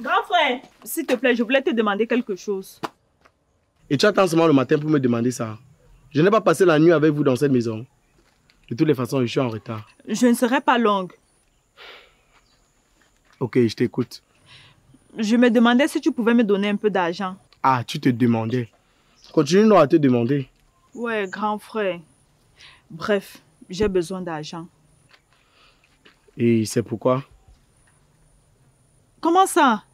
Grand frère, s'il te plaît, je voulais te demander quelque chose. Et tu attends seulement le matin pour me demander ça. Je n'ai pas passé la nuit avec vous dans cette maison. De toutes les façons, je suis en retard. Je ne serai pas longue. Ok, je t'écoute. Je me demandais si tu pouvais me donner un peu d'argent. Ah, tu te demandais. Continue donc à te demander. Ouais, grand frère. Bref, j'ai besoin d'argent. Et c'est pourquoi? Comment ça?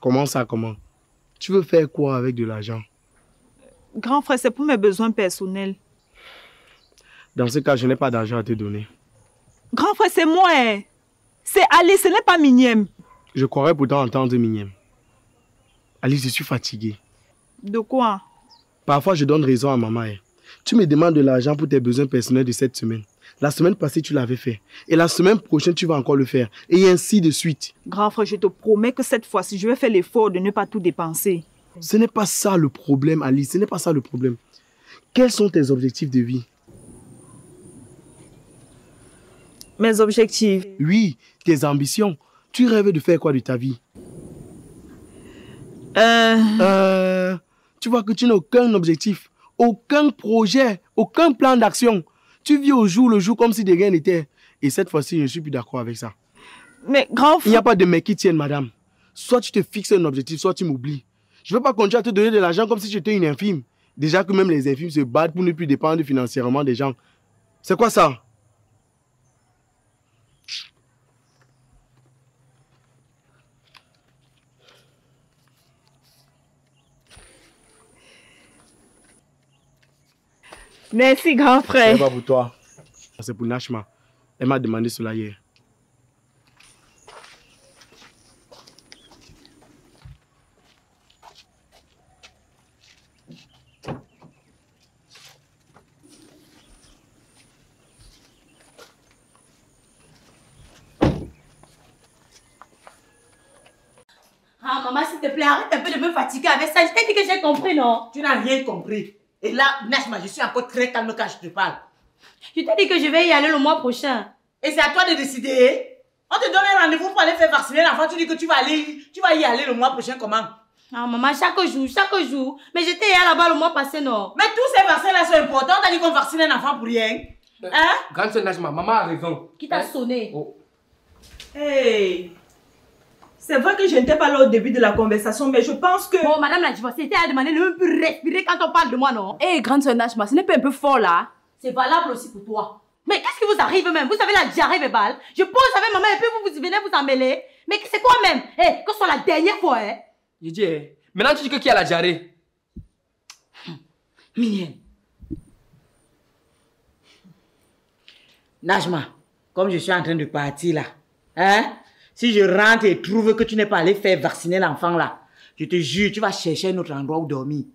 Comment ça, comment? Tu veux faire quoi avec de l'argent? Grand frère, c'est pour mes besoins personnels. Dans ce cas, je n'ai pas d'argent à te donner. Grand frère, c'est moi. Hein. C'est Alice, ce n'est pas Minième. Je croirais pourtant entendre Minième. Alice, je suis fatigué. De quoi? Parfois, je donne raison à maman. Hein. Tu me demandes de l'argent pour tes besoins personnels de cette semaine. La semaine passée, tu l'avais fait. Et la semaine prochaine, tu vas encore le faire. Et ainsi de suite. Grand frère, je te promets que cette fois-ci, je vais faire l'effort de ne pas tout dépenser. Ce n'est pas ça le problème, Alice. Ce n'est pas ça le problème. Quels sont tes objectifs de vie? Mes objectifs? Oui, tes ambitions. Tu rêves de faire quoi de ta vie? Tu vois que tu n'as aucun objectif, aucun projet, aucun plan d'action. Tu vis au jour le jour comme si de rien n'était. Et cette fois-ci, je ne suis plus d'accord avec ça. Mais grand frère... Il n'y a pas de mec qui tienne, madame. Soit tu te fixes un objectif, soit tu m'oublies. Je ne veux pas continuer à te donner de l'argent comme si j'étais une infime. Déjà que même les infimes se battent pour ne plus dépendre financièrement des gens. C'est quoi ça? Merci, grand frère. C'est pas pour toi. C'est pour Nashma. Elle m'a demandé cela hier. Ah, maman, s'il te plaît, arrête un peu de me fatiguer avec ça. Je t'ai dit que j'ai compris, non? Tu n'as rien compris. Et là, Nashma, je suis encore très calme quand je te parle. Je t'ai dit que je vais y aller le mois prochain. Et c'est à toi de décider. On te donne un rendez-vous pour aller faire vacciner l'enfant. Tu dis que tu vas y aller le mois prochain comment? Ah, maman, chaque jour. Mais j'étais là-bas le mois passé, non? Mais tous ces vaccins-là sont importants. On t'a dit qu'on vaccine un enfant pour rien. Hein? Grande sœur Nashma, maman a raison. Qui t'a sonné? Oh. Hey. C'est vrai que je n'étais pas là au début de la conversation, mais je pense que... Bon, madame la divorcée était à demander de ne plus respirer quand on parle de moi, non? Hé, grande sœur Nashma, ce n'est pas un peu fort, là? C'est valable aussi pour toi. Mais qu'est-ce qui vous arrive même? Vous avez la diarrhée verbale. Je pose avec maman et puis vous venez vous emmêler. Mais c'est quoi même? Hé, que ce soit la dernière fois, hein? Je dis, maintenant tu dis que qui a la diarrhée? Mignonne. Nashma, comme je suis en train de partir là, hein? Si je rentre et trouve que tu n'es pas allé faire vacciner l'enfant là, je te jure, tu vas chercher un autre endroit où dormir.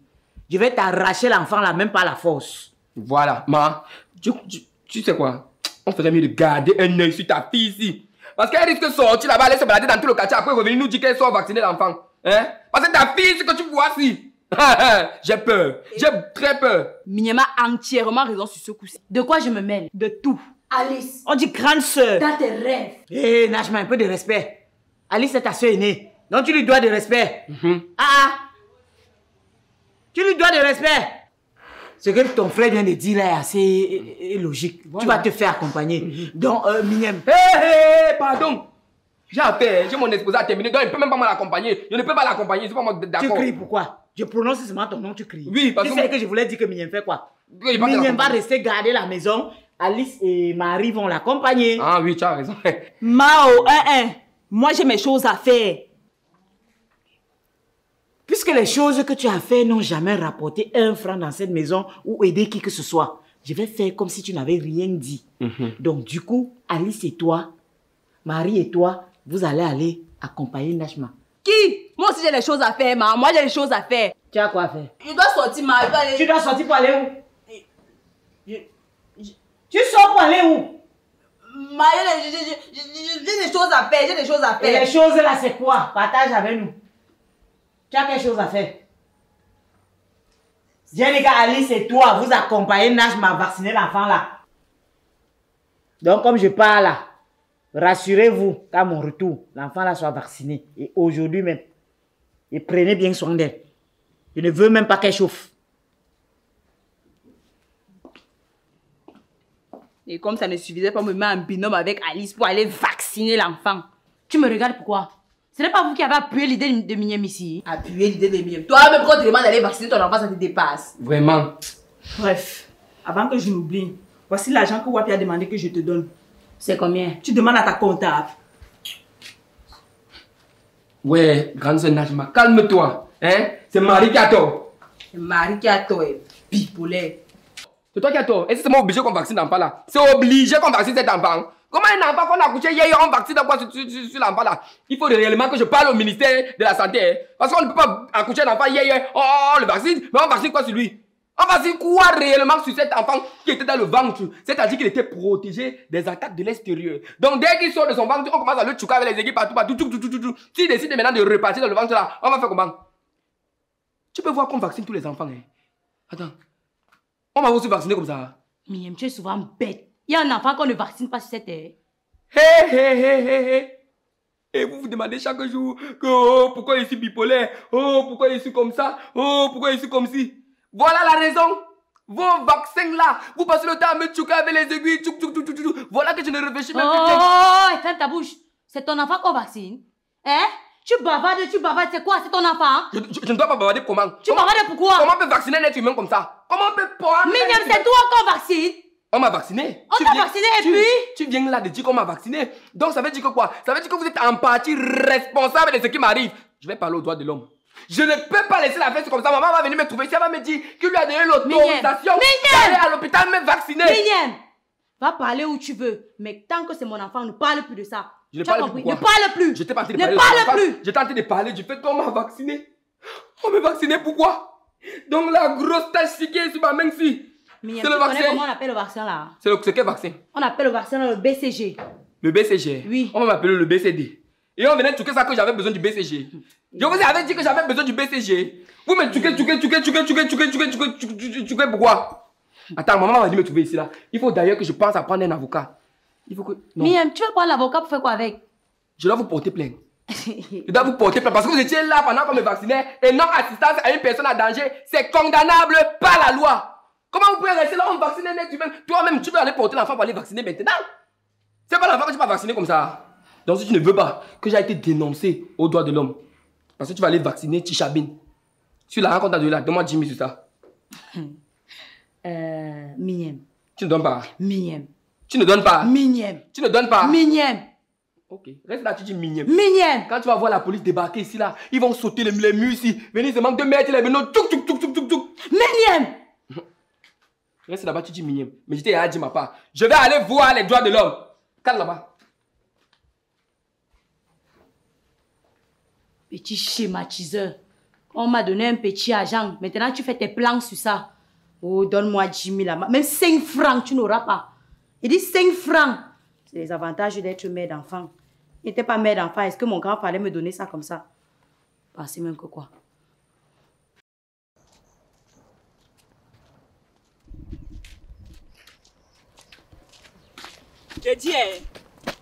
Je vais t'arracher l'enfant là, même par la force. Voilà, ma, tu sais quoi? On ferait mieux de garder un œil sur ta fille ici. Parce qu'elle risque de sortir là-bas, aller se balader dans tout le quartier, après revenir nous dire qu'elle soit vaccinée l'enfant. Hein? Parce que ta fille, ce que tu vois ici. J'ai peur, j'ai très peur. Mignema a entièrement raison sur ce coup-ci. De quoi je me mêle? De tout. Alice, On dit grande sœur. dans tes rêves. Hé, Nashma, un peu de respect. Alice, c'est ta soeur aînée. Donc tu lui dois de respect. Tu lui dois de respect. Ce que ton frère vient de dire là est assez logique. Voilà. Tu vas te faire accompagner. Donc, Mignem. Hé, pardon. J'ai affaire, j'ai mon exposé à terminer, donc il ne peut même pas m'accompagner. Je ne peux pas l'accompagner, c'est pas moi d'accord. Tu cries pourquoi? Je prononce seulement ton nom, tu cries. Oui, parce que... Tu sais que je voulais dire que Mignem fait quoi? Oui, Mignem va rester garder la maison. Alice et Marie vont l'accompagner. Ah oui, tu as raison. Mao, moi j'ai mes choses à faire. Puisque les choses que tu as fait n'ont jamais rapporté 1 franc dans cette maison ou aidé qui que ce soit, je vais faire comme si tu n'avais rien dit. Donc du coup, Alice et toi, Marie et toi, vous allez aller accompagner Nashma. Qui? Moi aussi j'ai des choses à faire, maman. Moi j'ai des choses à faire. Tu as quoi à faire? Je dois sortir, ma. Tu dois sortir pour aller où? Tu sors pour aller où? Ma, j'ai des choses à faire, j'ai des choses à faire. Et les choses là, c'est quoi? Partage avec nous. Tu as quelque chose à faire? Jenica, Alice et toi, vous accompagnez Nashma à vacciner l'enfant là. Donc comme je parle là, Rassurez-vous qu'à mon retour, l'enfant là soit vacciné. Et aujourd'hui même. Et prenez bien soin d'elle. Je ne veux même pas qu'elle chauffe. Et comme ça ne suffisait pas, on me met en binôme avec Alice pour aller vacciner l'enfant. Tu me regardes pourquoi? Ce n'est pas vous qui avez appuyé l'idée de Miniam ici. Appuyer l'idée de Miniam. Toi-même, quand tu demandes d'aller vacciner ton enfant, ça te dépasse. Vraiment. Bref, avant que je n'oublie, voici l'argent que Wapi a demandé que je te donne. C'est combien? Tu demandes à ta comptable. Ouais, grande sœur Najma, calme-toi. Hein? C'est Marie qui a tort. C'est Marie qui a tort, bipolaire. C'est toi qui as tort. Et c'est obligé qu'on vaccine l'enfant là. C'est obligé qu'on vaccine cet enfant. Comment un enfant qu'on a accouché hier, on vaccine quoi sur l'enfant là? Il faut réellement que je parle au ministère de la Santé. Hein? Parce qu'on ne peut pas accoucher un enfant hier, on le vaccine, mais on vaccine quoi sur lui? On vaccine quoi réellement sur cet enfant qui était dans le ventre? C'est-à-dire qu'il était protégé des attaques de l'extérieur. Donc dès qu'il sort de son ventre, on commence à le chouquer avec les aiguilles partout. S'il décide maintenant de repartir dans le ventre là, on va faire comment? Tu peux voir qu'on vaccine tous les enfants. Hein? Attends. On va aussi vacciner comme ça. Miniam, tu es souvent bête. Il y a un enfant qu'on ne vaccine pas sur cette terre. Hé. Et vous vous demandez chaque jour que oh, pourquoi je suis bipolaire? Oh, pourquoi je suis comme ça? Oh, pourquoi je suis comme ci? Voilà la raison. Vos vaccins là, vous passez le temps à me chouquer avec les aiguilles. Voilà que je ne réfléchis même plus. Oh, ferme ta bouche. C'est ton enfant qu'on vaccine. Hein? Tu bavardes, c'est quoi? C'est ton enfant? Je ne dois pas bavarder comment? Tu bavardes pourquoi? Comment on peut vacciner un être humain comme ça? Comment on peut prendre... Miniam, c'est toi qu'on vaccine. On m'a vacciné. On t'a vacciné et puis? Tu viens là de dire qu'on m'a vacciné. Donc ça veut dire que quoi? Ça veut dire que vous êtes en partie responsable de ce qui m'arrive. Je vais parler aux droits de l'homme. Je ne peux pas laisser la fête comme ça. Maman va venir me trouver ici. Elle va me dire qu'il lui a donné l'autorisation d'aller à l'hôpital me vacciner. Miniam, va parler où tu veux. Mais tant que c'est mon enfant, ne parle plus de ça. Je ne parle plus. Ne parle plus. J'étais parti de parler. Ne parle plus. J'étais en train de parler du fait qu'on m'a vacciné. On m'a vacciné pourquoi? Donc la grosse tache qui est sur ma main ici. C'est le vaccin. Comment on appelle le vaccin là? C'est quel vaccin? On appelle le vaccin le BCG. Le BCG? Oui. On va m'appeler le BCD. Et on venait touquer ça que j'avais besoin du BCG. Je vous avais dit que j'avais besoin du BCG. Vous me touquez pourquoi? Attends, maman va venir me trouver ici là. Il faut d'ailleurs que je pense à prendre un avocat. Il faut que... Miniam, tu vas prendre l'avocat pour faire quoi avec? Je dois vous porter plainte. Je dois vous porter plainte parce que vous étiez là pendant qu'on me vaccinait et non-assistance à une personne en danger, c'est condamnable par la loi. Comment vous pouvez rester là, on vaccine un être humain? Toi-même, tu veux aller porter l'enfant pour aller vacciner maintenant? C'est pas l'enfant que tu vas vacciner comme ça. Donc si tu ne veux pas que j'ai été dénoncé aux droits de l'homme, parce que tu vas aller vacciner Tichabine. Sur la rencontre de là, donne-moi 10 000 sur ça. Miniam. Tu ne donnes pas? Miniam. Tu ne donnes pas? Miniam. Tu ne donnes pas? Miniam. Ok, reste là, tu dis Miniam. Miniam. Quand tu vas voir la police débarquer ici là, ils vont sauter les murs ici. Venez, ils se manquent de mettre les menottes. Miniam. Reste là-bas, tu dis Miniam. Mais j'étais à dire ma part. Je vais aller voir les droits de l'homme. Calme là-bas. Petit schématiseur. On m'a donné un petit argent. Maintenant, tu fais tes plans sur ça. Oh, donne-moi 10 000 là. Même 5 francs, tu n'auras pas. Il dit 5 francs. C'est les avantages d'être mère d'enfant. Il n'était pas mère d'enfant. Est-ce que mon grand fallait me donner ça comme ça? Pensez même que quoi? Je dis,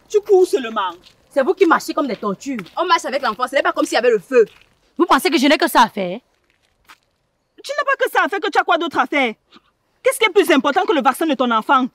tu cours seulement. C'est vous qui marchez comme des tortues. On marche avec l'enfant, ce n'est pas comme s'il y avait le feu. Vous pensez que je n'ai que ça à faire? Tu n'as pas que ça à faire, que tu as quoi d'autre à faire? Qu'est-ce qui est plus important que le vaccin de ton enfant?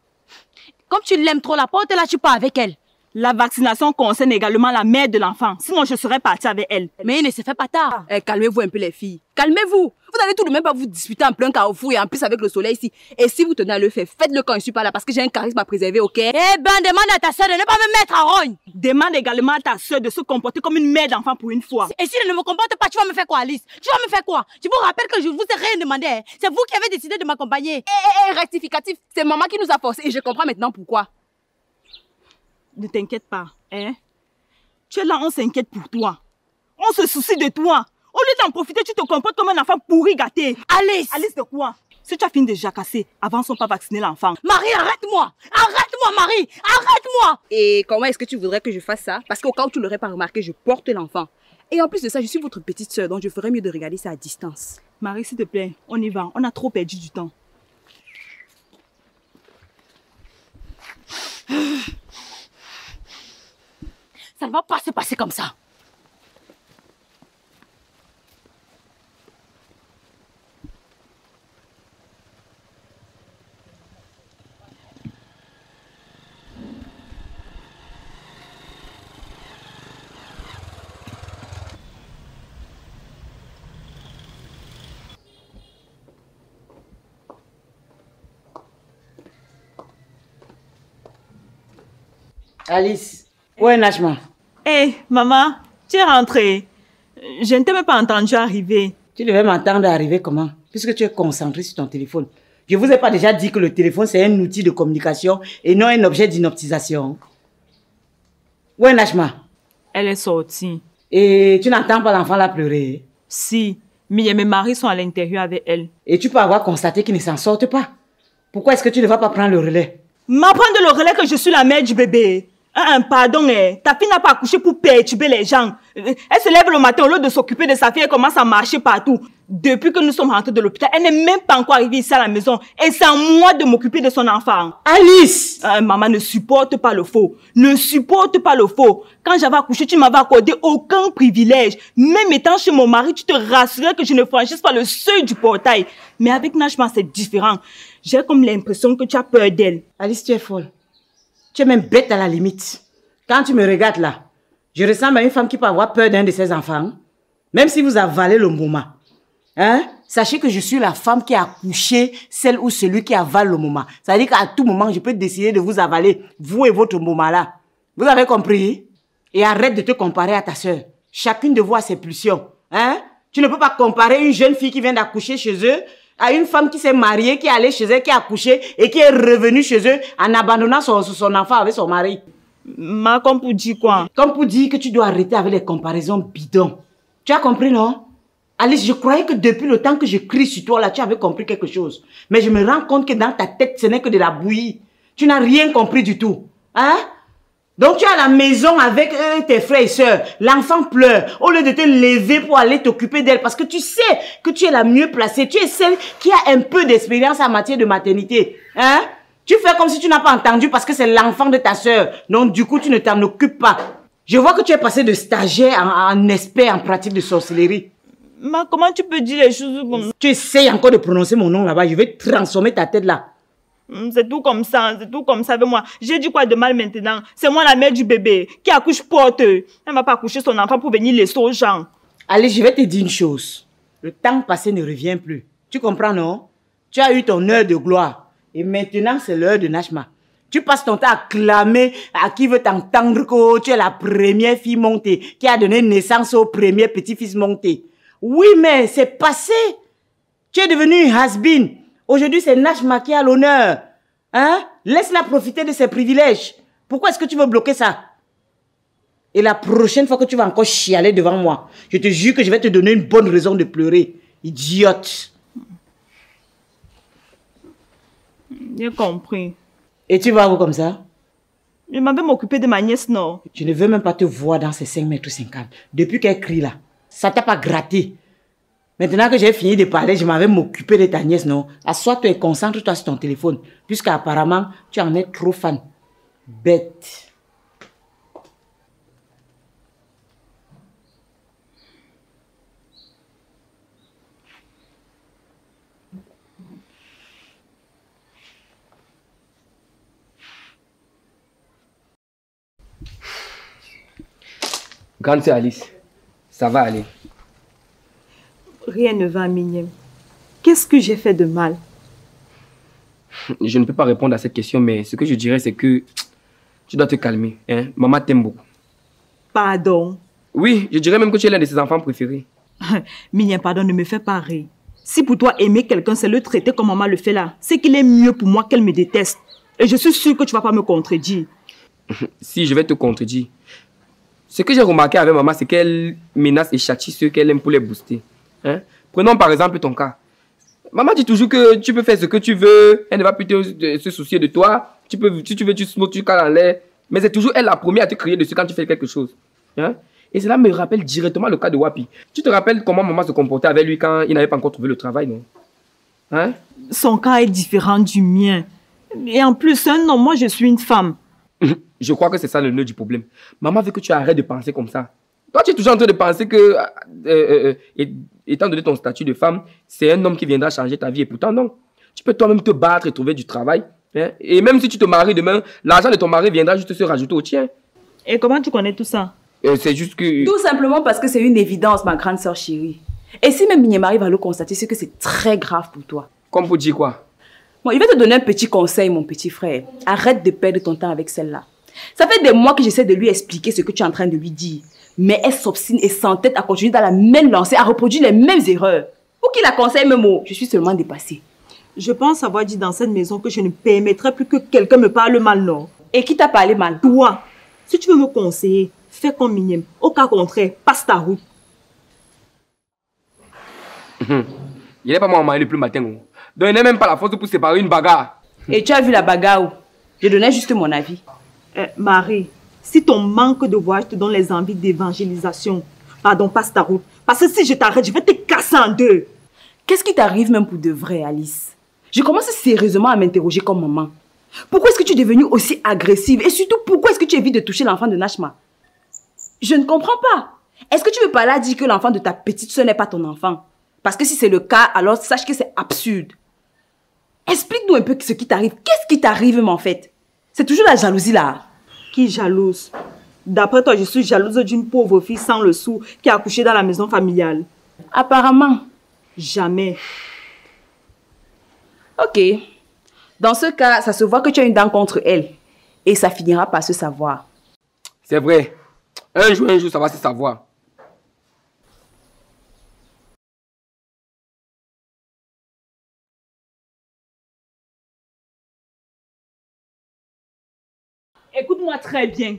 Comme tu l'aimes trop, la porte là, tu pars avec elle. La vaccination concerne également la mère de l'enfant. Sinon, je serais partie avec elle. Mais il ne se fait pas tard. Calmez-vous un peu les filles. Calmez-vous. Vous allez tout de même pas vous disputer en plein carrefour et en plus avec le soleil ici. Et si vous tenez à le faire, faites-le quand je suis pas là parce que j'ai un charisme à préserver, ok? Eh ben, demande à ta soeur de ne pas me mettre en rogne. Demande également à ta soeur de se comporter comme une mère d'enfant pour une fois. Et si elle ne me comporte pas, tu vas me faire quoi, Alice? Tu vas me faire quoi? Je vous rappelle que je vous ai rien demandé. Hein. C'est vous qui avez décidé de m'accompagner. Rectificatif. C'est maman qui nous a forcés et je comprends maintenant pourquoi. Ne t'inquiète pas, hein? Tu es là, on s'inquiète pour toi. On se soucie de toi. Au lieu d'en profiter, tu te comportes comme un enfant pourri gâté. Alice! Alice de quoi? Si tu as fini de jacasser, avançons pas vacciner l'enfant. Marie, arrête-moi! Arrête-moi, Marie! Arrête-moi! Et comment est-ce que tu voudrais que je fasse ça? Parce qu'au cas où tu ne l'aurais pas remarqué, je porte l'enfant. Et en plus de ça, je suis votre petite soeur, donc je ferais mieux de regarder ça à distance. Marie, s'il te plaît, on y va. On a trop perdu du temps. Ça ne va pas se passer comme ça. Alice, où est Nachma? Hé, maman, tu es rentrée. Je ne t'ai même pas entendu arriver. Tu devais m'entendre arriver comment? Puisque tu es concentré sur ton téléphone. Je vous ai pas déjà dit que le téléphone c'est un outil de communication et non un objet d'inoptisation. Où est Nachma? Elle est sortie. Et tu n'entends pas l'enfant là pleurer? Si, mais mes maris sont à l'intérieur avec elle. Et tu peux avoir constaté qu'il ne s'en sortent pas. Pourquoi est-ce que tu ne vas pas prendre le relais? M'apprendre le relais que je suis la mère du bébé. Pardon, ta fille n'a pas accouché pour perturber les gens. Elle se lève le matin, au lieu de s'occuper de sa fille, elle commence à marcher partout. Depuis que nous sommes rentrés de l'hôpital, elle n'est même pas encore arrivée ici à la maison. Et c'est à moi de m'occuper de son enfant. Alice! Maman ne supporte pas le faux. Ne supporte pas le faux. Quand j'avais accouché, tu ne m'avais accordé aucun privilège. Même étant chez mon mari, tu te rassurais que je ne franchisse pas le seuil du portail. Mais avec Nachma, c'est différent. J'ai comme l'impression que tu as peur d'elle. Alice, tu es folle. Tu es même bête à la limite. Quand tu me regardes là, je ressemble à une femme qui peut avoir peur d'un de ses enfants. Même si vous avalez le moment. Hein? Sachez que je suis la femme qui a accouché celle ou celui qui avale le moment. Ça veut dire qu'à tout moment, je peux décider de vous avaler, vous et votre moment là. Vous avez compris? Et arrête de te comparer à ta soeur. Chacune de vous a ses pulsions. Hein? Tu ne peux pas comparer une jeune fille qui vient d'accoucher chez eux à une femme qui s'est mariée, qui est allée chez elle, qui a accouché et qui est revenue chez eux en abandonnant son enfant avec son mari. Ma, comme pour dire quoi? Comme pour dire que tu dois arrêter avec les comparaisons bidons. Tu as compris, non? Alice, je croyais que depuis le temps que je crie sur toi, là, tu avais compris quelque chose. Mais je me rends compte que dans ta tête, ce n'est que de la bouillie. Tu n'as rien compris du tout. Hein? Donc, tu es à la maison avec tes frères et sœurs. L'enfant pleure. Au lieu de te lever pour aller t'occuper d'elle, parce que tu sais que tu es la mieux placée. Tu es celle qui a un peu d'expérience en matière de maternité. Hein? Tu fais comme si tu n'as pas entendu parce que c'est l'enfant de ta sœur. Donc, du coup, tu ne t'en occupes pas. Je vois que tu es passé de stagiaire en expert en pratique de sorcellerie. Ma, comment tu peux dire les choses comme ça? Tu essayes encore de prononcer mon nom là-bas. Je vais transformer ta tête là. C'est tout comme ça avec moi. J'ai dit quoi de mal maintenant? C'est moi la mère du bébé qui accouche porteux. Elle ne va pas accoucher son enfant pour venir laisser aux gens. Allez, je vais te dire une chose. Le temps passé ne revient plus. Tu comprends, non? Tu as eu ton heure de gloire. Et maintenant, c'est l'heure de Nachma. Tu passes ton temps à clamer à qui veut t'entendre que tu es la première fille montée qui a donné naissance au premier petit-fils monté. Oui, mais c'est passé. Tu es devenu une has-been. Aujourd'hui, c'est Nachma qui a l'honneur. Hein? Laisse-la profiter de ses privilèges. Pourquoi est-ce que tu veux bloquer ça? Et la prochaine fois que tu vas encore chialer devant moi, je te jure que je vais te donner une bonne raison de pleurer. Idiote. J'ai compris. Et tu vas où comme ça? Je m'avais m'occuper de ma nièce, non? Je ne veux même pas te voir dans ces 5,50 m. Depuis qu'elle crie là, ça t'a pas gratté. Maintenant que j'ai fini de parler, je m'avais m'occuper de ta nièce, non? Assois-toi et concentre-toi sur ton téléphone. Puisqu'apparemment, tu en es trop fan. Bête. Grande sœur Alice, ça va aller. Rien ne va, Mignem. Qu'est-ce que j'ai fait de mal? Je ne peux pas répondre à cette question, mais ce que je dirais, c'est que tu dois te calmer. Hein? Maman t'aime beaucoup. Pardon. Oui, je dirais même que tu es l'un de ses enfants préférés. Mignem, pardon, ne me fais pas rire. Si pour toi, aimer quelqu'un, c'est le traiter comme maman le fait là, c'est qu'il est mieux pour moi qu'elle me déteste. Et je suis sûre que tu ne vas pas me contredire. Si, je vais te contredire. Ce que j'ai remarqué avec maman, c'est qu'elle menace et châtie ceux qu'elle aime pour les booster. Hein? Prenons par exemple ton cas. Maman dit toujours que tu peux faire ce que tu veux, elle ne va plus se soucier de toi. Si tu veux, tu smokes, tu cales en l'air. Mais c'est toujours elle la première à te crier dessus quand tu fais quelque chose. Hein? Et cela me rappelle directement le cas de Wapi. Tu te rappelles comment maman se comportait avec lui quand il n'avait pas encore trouvé le travail, non? Hein? Son cas est différent du mien. Et en plus, non, moi je suis une femme. Je crois que c'est ça le nœud du problème. Maman veut que tu arrêtes de penser comme ça. Toi, tu es toujours en train de penser que, étant donné ton statut de femme, c'est un homme qui viendra changer ta vie. Et pourtant, non. Tu peux toi-même te battre et trouver du travail. Hein? Et même si tu te maries demain, l'argent de ton mari viendra juste se rajouter au tien. Et comment tu connais tout ça? C'est juste que... Tout simplement parce que c'est une évidence, ma grande sœur chérie. Et si même Mignema arrive à le constater, c'est que c'est très grave pour toi. Comme pour dire quoi? Bon, je vais te donner un petit conseil, mon petit frère. Arrête de perdre ton temps avec celle-là. Ça fait des mois que j'essaie de lui expliquer ce que tu es en train de lui dire. Mais elle s'obstine et s'entête à continuer dans la même lancée, à reproduire les mêmes erreurs. Pour qu'il la conseille même mot, je suis seulement dépassée. Je pense avoir dit dans cette maison que je ne permettrai plus que quelqu'un me parle mal, non? Et qui t'a parlé mal? Toi, si tu veux me conseiller, fais comme Mignem. Au cas contraire, passe ta route. Il n'est pas moi marié le plus matin. Donc il n'est même pas la force pour séparer une bagarre. Et tu as vu la bagarre? Je donnais juste mon avis. Marie, si ton manque de voix te donne les envies d'évangélisation, pardon, passe ta route. Parce que si je t'arrête, je vais te casser en deux. Qu'est-ce qui t'arrive même pour de vrai, Alice? Je commence sérieusement à m'interroger comme maman. Pourquoi est-ce que tu es devenue aussi agressive? Et surtout, pourquoi est-ce que tu évites de toucher l'enfant de Nachma? Je ne comprends pas. Est-ce que tu veux pas là dire que l'enfant de ta petite soeur n'est pas ton enfant? Parce que si c'est le cas, alors sache que c'est absurde. Explique-nous un peu ce qui t'arrive. Qu'est-ce qui t'arrive même en fait? C'est toujours la jalousie là. Qui jalouse? D'après toi, je suis jalouse d'une pauvre fille sans le sou qui a accouché dans la maison familiale. Apparemment. Jamais. Ok. Dans ce cas, ça se voit que tu as une dent contre elle. Et ça finira par se savoir. C'est vrai. Un jour, ça va se savoir. Écoute-moi très bien.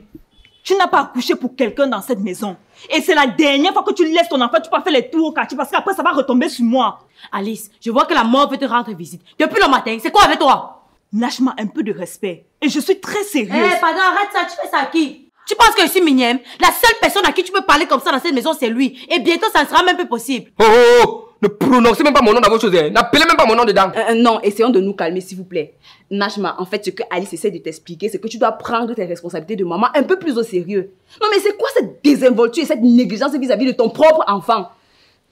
Tu n'as pas accouché pour quelqu'un dans cette maison. Et c'est la dernière fois que tu laisses ton enfant, tu peux faire les tours au quartier parce qu'après ça va retomber sur moi. Alice, je vois que la mort veut te rendre visite. Depuis le matin, c'est quoi avec toi? Lâche-moi un peu de respect. Et je suis très sérieuse. Eh, pardon, arrête ça, tu fais ça à qui? Tu penses que je suis Mignem? La seule personne à qui tu peux parler comme ça dans cette maison, c'est lui. Et bientôt, ça ne sera même plus possible. Oh, oh, oh! Ne prononcez même pas mon nom dans vos choses. N'appelez même pas mon nom dedans. Non, essayons de nous calmer, s'il vous plaît. Nachma, en fait, ce que Alice essaie de t'expliquer, c'est que tu dois prendre tes responsabilités de maman un peu plus au sérieux. Non, mais c'est quoi cette désinvolture et cette négligence vis-à-vis de ton propre enfant?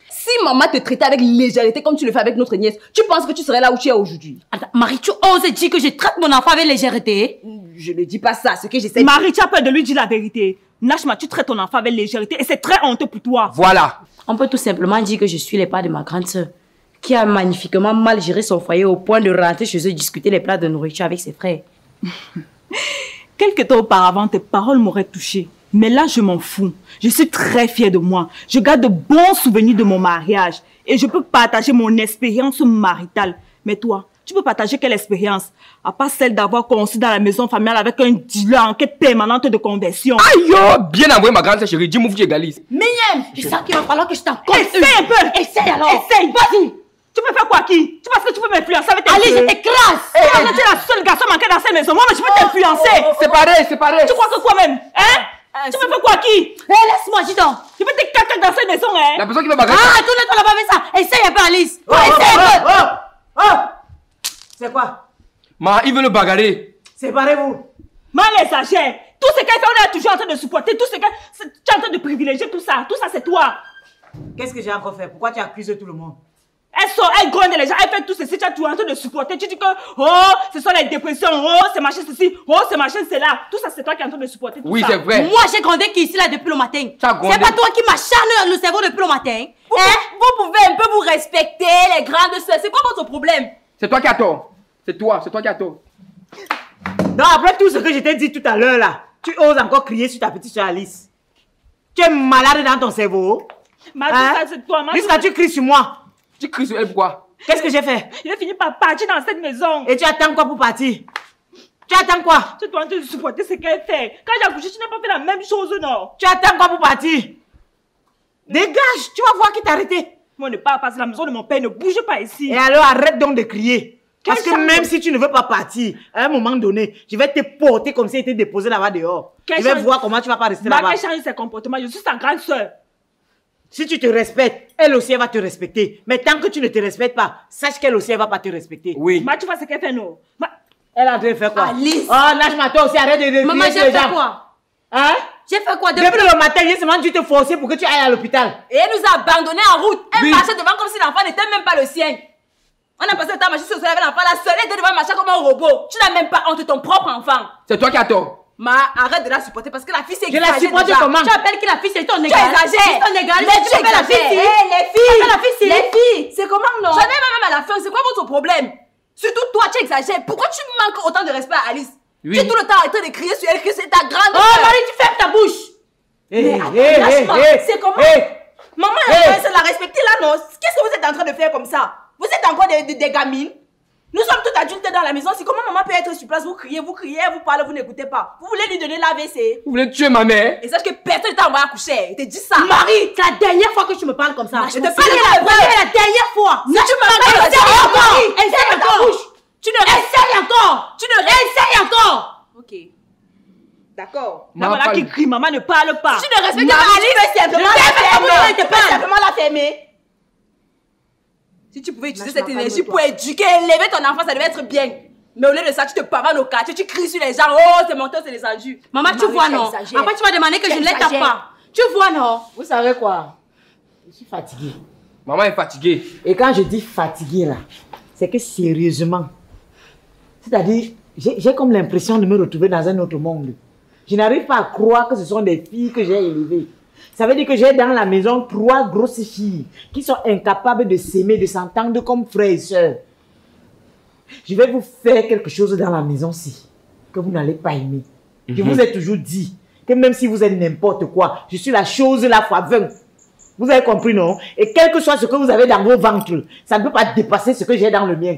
Si maman te traitait avec légèreté comme tu le fais avec notre nièce, tu penses que tu serais là où tu es aujourd'hui? Attends, Marie, tu oses dire que je traite mon enfant avec légèreté? Je ne dis pas ça, ce que j'essaie de... Marie, tu as peur de lui dire la vérité. Nachma, tu traites ton enfant avec légèreté et c'est très honteux pour toi. Voilà. On peut tout simplement dire que je suis les pas de ma grande sœur, qui a magnifiquement mal géré son foyer au point de rentrer chez eux discuter les plats de nourriture avec ses frères. Quelque temps auparavant, tes paroles m'auraient touchée. Mais là, je m'en fous. Je suis très fière de moi. Je garde de bons souvenirs de mon mariage. Et je peux partager mon expérience maritale. Mais toi, tu peux partager quelle expérience? À part celle d'avoir conçu dans la maison familiale avec un dealer en quête permanente de conversion. Aïe, oh, bien envoyé ma grande sœur chérie. Dis-moi, tu égalises. Mignem, je sens qu'il va falloir que je t'accorde. Essaye un peu. Essaye alors. Essaye. Vas-y. Tu peux faire quoi, qui? Tu penses que tu peux m'influencer avec tes Allez, yeux? je t'écrase. Tu penses que tu es la seule garçon manqué dans cette maison? Moi, mais je peux t'influencer. C'est pareil, c'est pareil. Tu crois que quoi même? Hein? Tu peux faire quoi, qui? Eh, laisse-moi, dis donc. Je peux te cacher dans cette maison, hein? La personne qui va bagarrer. Ah, tourne-toi là-bas avec ça. Essaye un peu, Alice. Essaye un peu. C'est quoi? Ma, il veut le bagarrer. Séparez-vous. Mal exagère. Tout ce qu'elle fait, on est toujours en train de supporter. Tout ce que tu es en train de privilégier, tout ça c'est toi. Qu'est-ce que j'ai encore fait? Pourquoi tu accuses tout le monde? Elle sort, elle gronde les gens, elle fait tout ceci, tu es toujours en train de supporter. Tu dis que, oh, ce sont les dépressions, oh, c'est machin ceci, oh, c'est machin cela. Tout ça, c'est toi qui es en train de supporter tout Oui, ça. c'est vrai. Moi, j'ai grondé qui ici là depuis le matin. Tu as grondé. C'est pas toi qui m'acharne le cerveau depuis le matin. Vous pouvez un peu vous respecter, les grandes sœurs. C'est quoi votre problème? C'est toi qui as tort. C'est toi qui as tort. Non, après tout ce que je t'ai dit tout à l'heure là, tu oses encore crier sur ta petite soeur Alice. Tu es malade dans ton cerveau. Mais tout ça, c'est toi. Jusqu'à tu cries sur moi. Tu cries sur elle pourquoi? Qu'est-ce que j'ai fait? Il a fini par partir dans cette maison. Et tu attends quoi pour partir? Tu attends quoi? Tu dois en train de supporter ce qu'elle fait. Quand j'ai accouché, tu n'as pas fait la même chose, non? Tu attends quoi pour partir? Dégage, tu vas voir qui t'a arrêté. Moi, ne pars pas, c'est la maison de mon père, ne bouge pas ici. Et alors arrête donc de crier. Parce que chance. même si tu ne veux pas partir, à un moment donné, je vais te porter comme si tu étais déposé là-bas dehors. Je vais voir comment tu vas pas rester là-bas. Elle change ses comportements, je suis sa grande soeur. Si tu te respectes, elle aussi elle va te respecter. Mais tant que tu ne te respectes pas, sache qu'elle aussi elle va pas te respecter. Oui. Mais tu vois ce qu'elle fait, non? Elle a fait quoi? Alice. Oh, Nachma, toi aussi, arrête de refuser. Maman, j'ai fait quoi? Hein? J'ai fait quoi Depuis le matin, j'ai seulement dû te forcer pour que tu ailles à l'hôpital. Et elle nous a abandonnés en route. Elle marchait devant comme si l'enfant n'était même pas le sien. On a passé le temps à marcher sur le soleil avec l'enfant. La seule était devant marcher comme un robot. Tu n'as même pas honte de ton propre enfant. C'est toi qui as tort. Arrête de la supporter parce que la fille c'est Je la supporte comment? Tu appelles qui la fille c'est ton égal? Tu exagères. C'est ton égal. Mais Tu appelles la fille si? les filles. La fille si? Les filles. C'est comment non? J'en ai même à la fin. C'est quoi votre problème? Surtout toi, tu exagères. Pourquoi tu manques autant de respect à Alice? Oui. Tu es tout le temps en train de crier sur elle que c'est ta grande Oh, sœur. Marie, tu fermes ta bouche. Lâche-moi. C'est comment? Maman, c'est la respecter là, non? Qu'est-ce que vous êtes en train de faire comme ça? Vous êtes encore des gamines? Nous sommes tous adultes dans la maison. C'est comment maman peut être sur place? Vous criez, vous parlez, vous n'écoutez pas. Vous voulez lui donner l'AVC? Vous voulez tuer ma mère? Et sache que personne ne t'a envoyé à coucher. Il te dit ça. Marie, c'est la dernière fois que tu me parles comme ça. Je te C'est parle la dernière fois. Si tu me parles, Essaye encore. essaye Essaye encore. encore. Essaye encore. Tu ne Essaye encore. Ok. D'accord. La voilà qui crie, maman ne parle pas. Tu ne respectes pas Marie, Alice. Tu peux simplement la fermer. Tu peux simplement la fermer. Si tu pouvais utiliser cette énergie pour éduquer, élever ton enfant, ça devait être bien. Mais au lieu de ça, tu te pavanes au quartier, tu cries sur les gens. Oh, c'est mon temps, c'est les injures. Maman, tu vois non? Après, tu vas demander que je ne les tape pas. Tu vois non? Vous savez quoi? Je suis fatiguée. Maman est fatiguée. Et quand je dis fatiguée là, c'est que sérieusement, c'est-à-dire, j'ai comme l'impression de me retrouver dans un autre monde. Je n'arrive pas à croire que ce sont des filles que j'ai élevées. Ça veut dire que j'ai dans la maison 3 grosses filles qui sont incapables de s'aimer, de s'entendre comme frères et sœurs. Je vais vous faire quelque chose dans la maison-ci que vous n'allez pas aimer. Je vous ai toujours dit que même si vous êtes n'importe quoi, je suis la chose la fois 20. Vous avez compris, non? Et quel que soit ce que vous avez dans vos ventres, ça ne peut pas dépasser ce que j'ai dans le mien.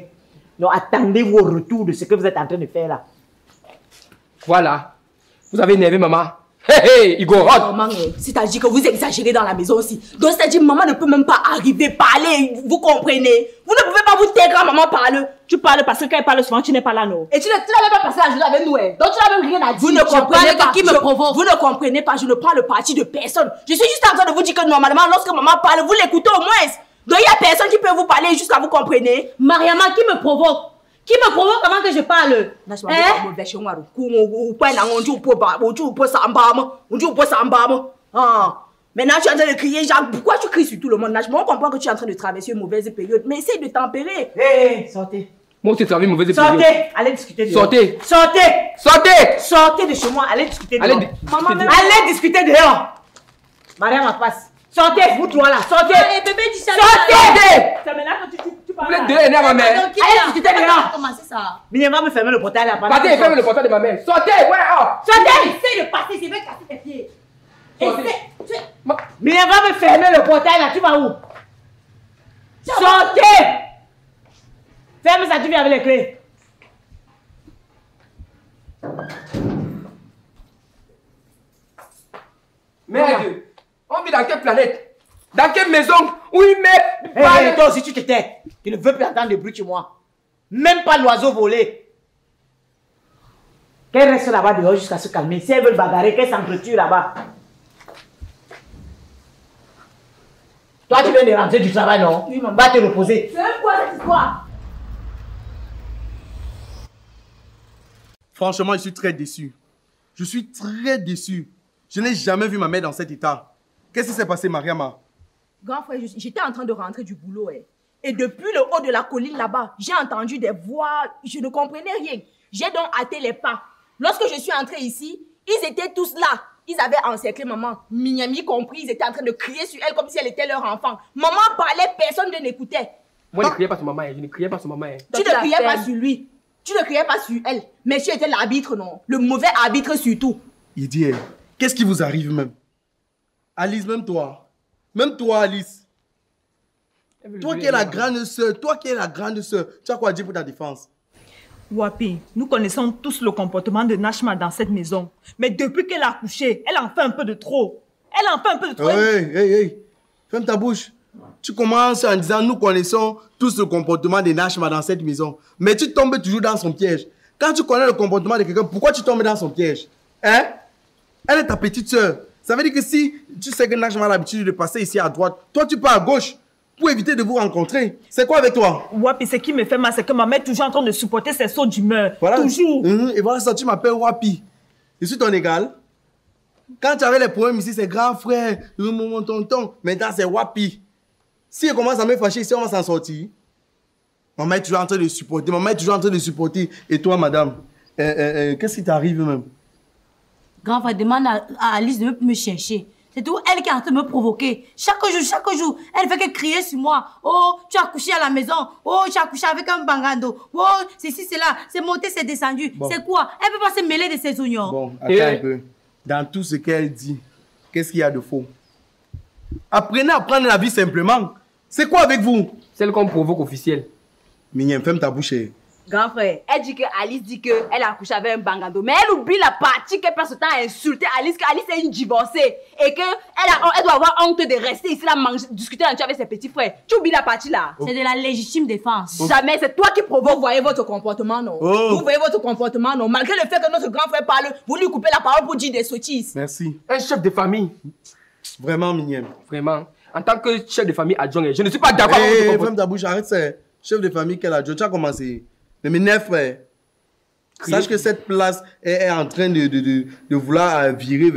Donc attendez-vous au retour de ce que vous êtes en train de faire là. Voilà. Vous avez énervé maman. Hé hé, Igor. Maman, c'est-à-dire que vous exagérez dans la maison aussi. Donc c'est-à-dire maman ne peut même pas arriver, parler, vous comprenez? Vous ne pouvez pas vous taire quand maman parle. Tu parles parce que quand elle parle souvent, tu n'es pas là, non? Et tu n'avais pas passé la journée avec nous, hein. Donc tu n'as même rien à dire. Vous ne comprenez pas qui me provoque. Vous ne comprenez pas, je ne prends le parti de personne. Je suis juste en train de vous dire que normalement, lorsque maman parle, vous l'écoutez au moins. Donc il n'y a personne qui peut vous parler jusqu'à vous comprenez. Mariama, qui me provoque? Qui me provoque avant que je parle? Maintenant, tu es en train de crier, genre, pourquoi tu cries sur tout le monde? On comprend que tu es en train de traverser une mauvaise période, mais essaye de tempérer. Hé, sortez. Moi aussi, travaille mauvaise Sortez, période. allez discuter dehors. Sortez. Sortez. Sortez. Sortez de chez moi, allez discuter dehors. Allez discuter dehors. Mariam, passe. Sortez, vous trois là, sortez. Allez, bébé, dis ça. Sortez. C'est maintenant que tu Vous parles. voulez donner à ma mère? Allez discuter dehors. Comment c'est ça? Viens, va me fermer le portail là. Partez et fermez le portail de ma mère. Sortez, ouais, oh. Sortez. Essaye de passer, je vais casser tes pieds. Sortez. Viens, va me fermer le portail là, tu vas où? Sortez. Ferme ça, tu viens avec les clés. Merde. On vit dans quelle planète? Dans quelle maison? Où il met? Hé, toi aussi tu te tais. Tu ne veux plus entendre de bruit chez moi. Même pas l'oiseau volé. Qu'elle reste là-bas dehors jusqu'à se calmer. Si elle veut bagarrer, qu'elle s'entretue là-bas. Toi, tu viens de rentrer du travail, non? Oui, maman. Va te reposer. C'est quoi cette histoire? Franchement, je suis très déçu. Je suis très déçu. Je n'ai jamais vu ma mère dans cet état. Qu'est-ce qui s'est passé, Mariama? Grand frère, j'étais en train de rentrer du boulot. Et depuis le haut de la colline là-bas, j'ai entendu des voix. Je ne comprenais rien. J'ai donc hâté les pas. Lorsque je suis entrée ici, ils étaient tous là. Ils avaient encerclé maman. Mignami compris, ils étaient en train de crier sur elle comme si elle était leur enfant. Maman parlait, personne ne l'écoutait. Moi, je ne criais pas sur maman. Je ne criais pas sur maman. Tu ne criais pas sur lui. Tu ne criais pas sur elle. Mais tu étais l'arbitre, non? Le mauvais arbitre surtout. Il dit, qu'est-ce qui vous arrive même? Alice, même toi. Même toi, Alice. Toi qui es la grande sœur, tu as quoi dire pour ta défense? Wapi, nous connaissons tous le comportement de Nachma dans cette maison. Mais depuis qu'elle a accouché, elle en fait un peu de trop. Elle en fait un peu de trop. Hey, ferme ta bouche. Tu commences en disant, nous connaissons tous le comportement de Nachma dans cette maison. Mais tu tombes toujours dans son piège. Quand tu connais le comportement de quelqu'un, pourquoi tu tombes dans son piège? Hein? Elle est ta petite sœur. Ça veut dire que si tu sais que Nachma a l'habitude de passer ici à droite, toi tu pars à gauche. pour éviter de vous rencontrer. C'est quoi avec toi? Wapi, ce qui me fait mal, c'est que maman est toujours en train de supporter ses sauts d'humeur. Voilà. Toujours. Et voilà ça, tu m'appelles Wapi. Je suis ton égal. Quand tu avais les problèmes ici, c'est grand frère, mon tonton. Maintenant, c'est Wapi. Si on commence à me fâcher ici, on va s'en sortir. Maman est toujours en train de supporter. Maman est toujours en train de supporter. Et toi, madame, qu'est-ce qui t'arrive même? Grand frère, demande à Alice de me chercher. C'est tout elle qui est en train de me provoquer. Chaque jour, elle fait que crier sur moi. Oh, tu as couché à la maison. Oh, tu as couché avec un bangando. Oh, ceci, c'est là. C'est monté, c'est descendu. Bon. C'est quoi? Elle peut pas se mêler de ses oignons. Bon, attends un peu. Dans tout ce qu'elle dit, qu'est-ce qu'il y a de faux? Apprenez à prendre la vie simplement. C'est quoi avec vous? Celle qu'on provoque officielle. Mignonne, ferme ta bouche. Grand frère, elle dit que Alice dit qu'elle a couché avec un bangando. Mais elle oublie la partie qu'elle passe le temps à insulter Alice, qu'Alice est une divorcée. Et qu'elle doit avoir honte de rester ici là, discuter avec ses petits frères. Tu oublies la partie là. C'est de la légitime défense. Jamais, c'est toi qui provoque. Vous voyez votre comportement, non? Vous voyez votre comportement, non? Malgré le fait que notre grand frère parle, vous lui coupez la parole pour dire des sottises. Merci. Un chef de famille. Vraiment, mignonne. Vraiment. En tant que chef de famille adjoint, je ne suis pas d'accord avec votre comportement. Ferme ta bouche, arrête ça. Chef de famille, quel adjoint? Tu as commencé. Ne m'énerve, frère. Sache que cette place est en train de vouloir virer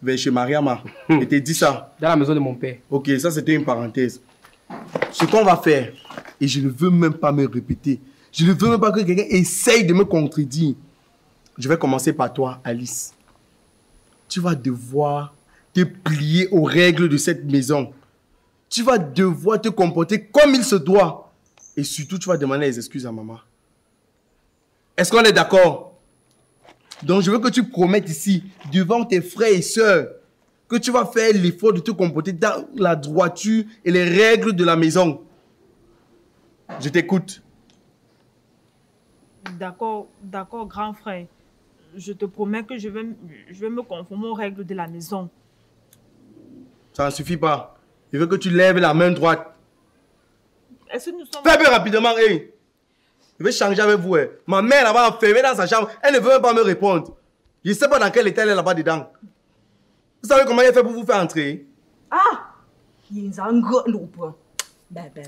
vers chez Mariama. Je t'ai dit ça. Dans la maison de mon père. Ok, ça c'était une parenthèse. Ce qu'on va faire, et je ne veux même pas me répéter, je ne veux même pas que quelqu'un essaye de me contredire. Je vais commencer par toi, Alice. Tu vas devoir te plier aux règles de cette maison. Tu vas devoir te comporter comme il se doit. Et surtout, tu vas demander les excuses à maman. Est-ce qu'on est d'accord? Donc, je veux que tu promettes ici, devant tes frères et sœurs, que tu vas faire l'effort de te comporter dans la droiture et les règles de la maison. Je t'écoute. D'accord, grand frère. Je te promets que je vais me conformer aux règles de la maison. Ça ne suffit pas. Je veux que tu lèves la main droite. Est-ce que nous sommes... Fais bien rapidement, hey. Je vais changer avec vous. Hein. Ma mère là-bas enfermée dans sa chambre, elle ne veut même pas me répondre. Je ne sais pas dans quel état elle est là-bas dedans. Vous savez comment elle fait pour vous faire entrer?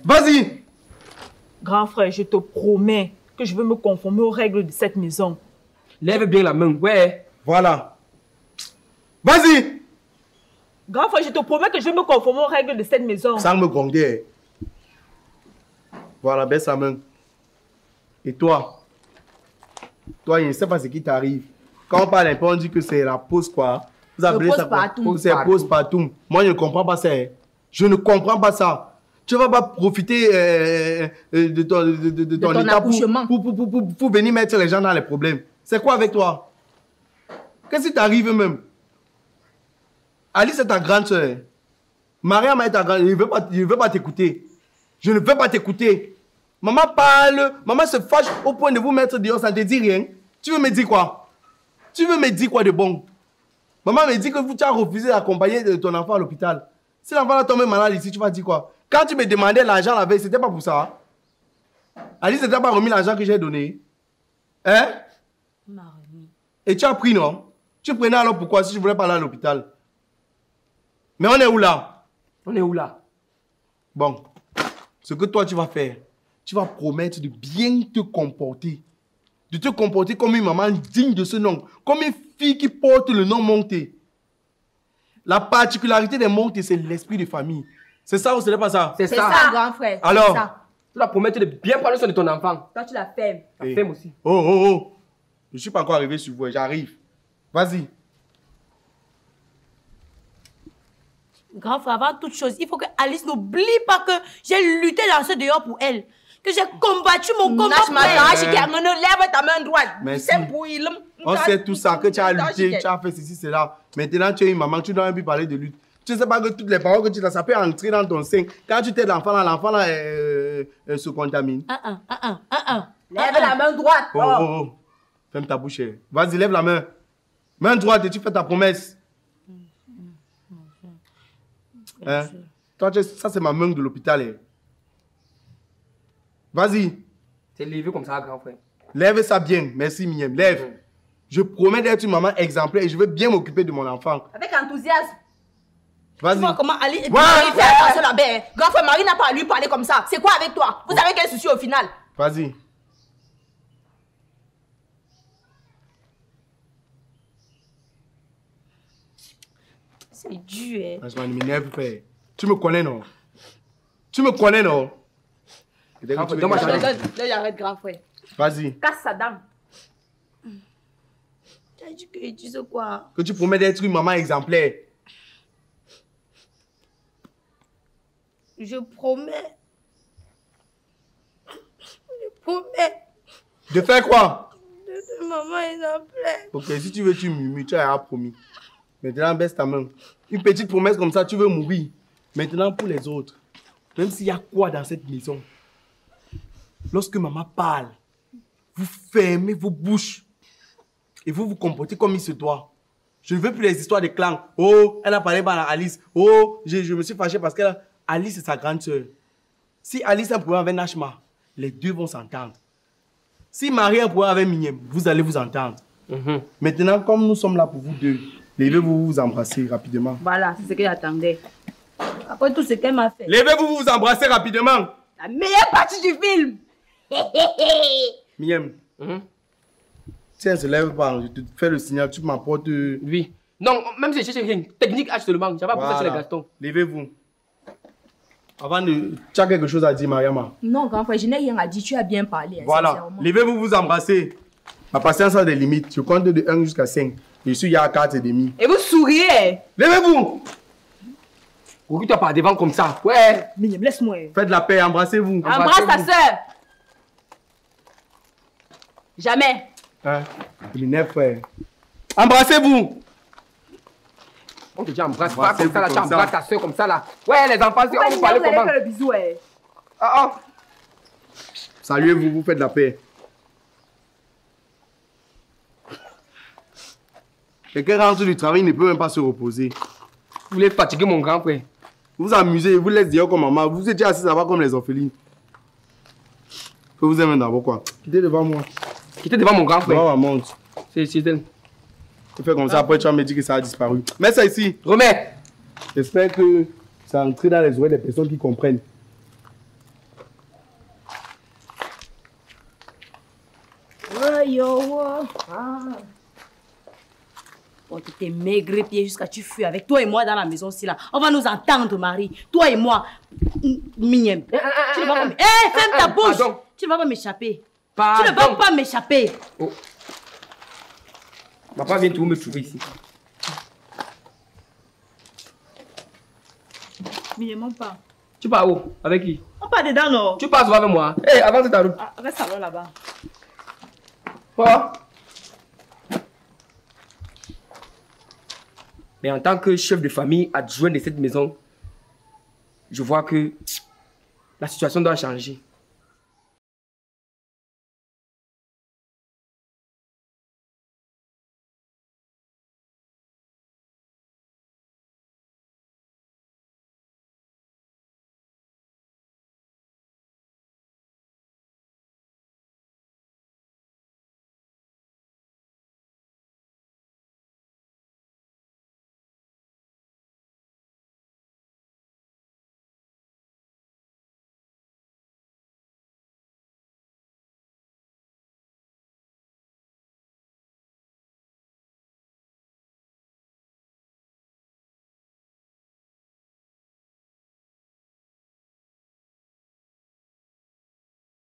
Vas-y. Grand frère, je te promets que je vais me conformer aux règles de cette maison. Lève bien la main, ouais. Voilà. Vas-y. Grand frère, je te promets que je vais me conformer aux règles de cette maison. Sans me gronder. Voilà, baisse la main. Et toi? Toi, je ne sais pas ce qui t'arrive. Quand on parle un peu, on dit que c'est la pause quoi. Vous appelez ça quoi? C'est pause partout. Moi, je ne comprends pas ça. Je ne comprends pas ça. Tu ne vas pas profiter de ton état pour venir mettre les gens dans les problèmes. C'est quoi avec toi? Qu'est-ce qui t'arrive même? Alice est ta grande soeur. Mariam est ta grande soeur. Je ne veux pas t'écouter. Je ne veux pas t'écouter. Maman parle, maman se fâche au point de vous mettre dehors, ça ne te dit rien. Tu veux me dire quoi? Tu veux me dire quoi de bon? Maman me dit que tu as refusé d'accompagner ton enfant à l'hôpital. Si l'enfant est tombé malade ici, tu vas dire quoi? Quand tu me demandais l'argent la veille, c'était pas pour ça. Alice ne t'a pas remis l'argent que j'ai donné. Hein? Et tu as pris, non? Tu prenais alors pourquoi si je voulais pas aller à l'hôpital? Mais on est où là? On est où là? Bon, ce que toi tu vas faire, tu vas promettre de bien te comporter. De te comporter comme une maman digne de ce nom. Comme une fille qui porte le nom Monté. La particularité des Monté, c'est l'esprit de famille. C'est ça ou ce n'est pas ça? C'est C'est ça. ça, grand frère. Alors? C'est ça. Tu dois promettre de bien prendre soin de ton enfant. Toi, tu la fermes. Ta femme aussi. Oh. Je ne suis pas encore arrivé sur vous, j'arrive. Vas-y. Grand frère, avant toute chose, il faut que Alice n'oublie pas que j'ai lutté dans ce dehors pour elle. Que j'ai combattu mon combat pour elle. Lève ta main droite. Merci. On sait tout ça, que tu as lutté, tu as fait ceci, cela. Maintenant, tu es une maman, tu dois même plus parler de lutte. Tu ne sais pas que toutes les paroles que tu as, ça peut entrer dans ton sein. Quand tu t'aides l'enfant là, se contamine. Lève la main droite. Oh. Ferme ta bouche. Vas-y, lève la main. Main droite et tu fais ta promesse. Hein? Toi, ça c'est ma main de l'hôpital. Hein? Vas-y. C'est levé comme ça, grand frère. Lève ça bien. Merci, Mignem. Lève. Je promets d'être une maman exemplaire et je veux bien m'occuper de mon enfant. Avec enthousiasme. Vas-y. Tu vois comment Ali et Ouais, Marie fait ouais. attention là-bas. Hein. Grand frère Marie n'a pas à lui parler comme ça. C'est quoi avec toi? Vous avez quel souci au final? Vas-y. C'est dur, hein. Franchement, il m'énerve, frère. Tu me connais, non? Tu me connais, non? Donne-moi ça. Là, j'arrête, grand frère. Vas-y. Casse sa dame. Tu as dit que tu sais quoi? Que tu promets d'être une maman exemplaire. Je promets. Je promets. De faire quoi? De maman exemplaire. Ok, si tu veux, tu murmures, tu as promis. Maintenant, baisse ta main. Une petite promesse comme ça, tu veux mourir. Maintenant, pour les autres, même s'il y a quoi dans cette maison, lorsque maman parle, vous fermez vos bouches et vous vous comportez comme il se doit. Je ne veux plus les histoires de clans. Oh, elle a parlé mal à Alice. Oh, je me suis fâché parce qu'elle Alice est sa grande soeur. Si Alice a un problème avec Nashma, les deux vont s'entendre. Si Marie a un problème avec Mignem, vous allez vous entendre. Maintenant, comme nous sommes là pour vous deux, levez-vous, vous embrasser rapidement. Voilà, c'est ce que j'attendais. Après tout ce qu'elle m'a fait. Levez-vous, vous embrasser rapidement. La meilleure partie du film. Mignem, tiens, se lève pas, je te fais le signal, tu m'apportes... Oui. Non, même si je cherche rien, technique H seulement, j'ai pas pour ça chez les Gaston. Levez-vous. Avant de... Tu as quelque chose à dire, Mariama? Non, grand frère, je n'ai rien à dire. Tu as bien parlé. Hein, Voilà. sincèrement. Levez-vous, vous embrasser. Ma patience a des limites. Je compte de 1 jusqu'à 5. Je suis à 4 et demi. Et vous souriez. Levez-vous. Occupe-toi par devant comme ça. Ouais. Mignon, laisse-moi. Faites la paix, embrassez-vous. Embrasse ta soeur. Jamais. Hein? Il m'énerve, frère. Embrassez-vous. On te dit embrasse Embrassez-vous pas comme ça là, tu comme ça. embrasses ta soeur comme ça là. Ouais, les enfants, si on vous Vous parle allez comment? faire le bisou, eh. Ah. Saluez-vous, vous faites la paix. Quelqu'un rentre du travail, il ne peut même pas se reposer. Vous voulez fatiguer mon grand frère. Vous vous amusez, vous laissez dire comme maman. Vous étiez assis là-bas comme les orphelines. Que vous aimez d'abord quoi? Quittez devant moi. Quittez devant mon grand frère. Devant ma montre. C'est elle. Tu fais comme ça, après tu vas me dire que ça a disparu. Mets ça ici. Remets. J'espère que ça a entré dans les oreilles des personnes qui comprennent. Bon, tu t'es maigre pied jusqu'à tu fuis avec toi et moi dans la maison aussi là. On va nous entendre, Marie. Toi et moi. Mignème. Tu ne vas pas ferme ta bouche. Pardon. Tu ne vas pas m'échapper. Pardon. Tu ne vas pas m'échapper. Oh. Papa vient tout me trouver ici. Mignème, on part. Tu pars où? Avec qui? On part dedans, non? Tu passes avec moi. Hé, avance ta route. Ah, reste alors là-bas. Quoi? Mais en tant que chef de famille adjoint de cette maison, je vois que la situation doit changer.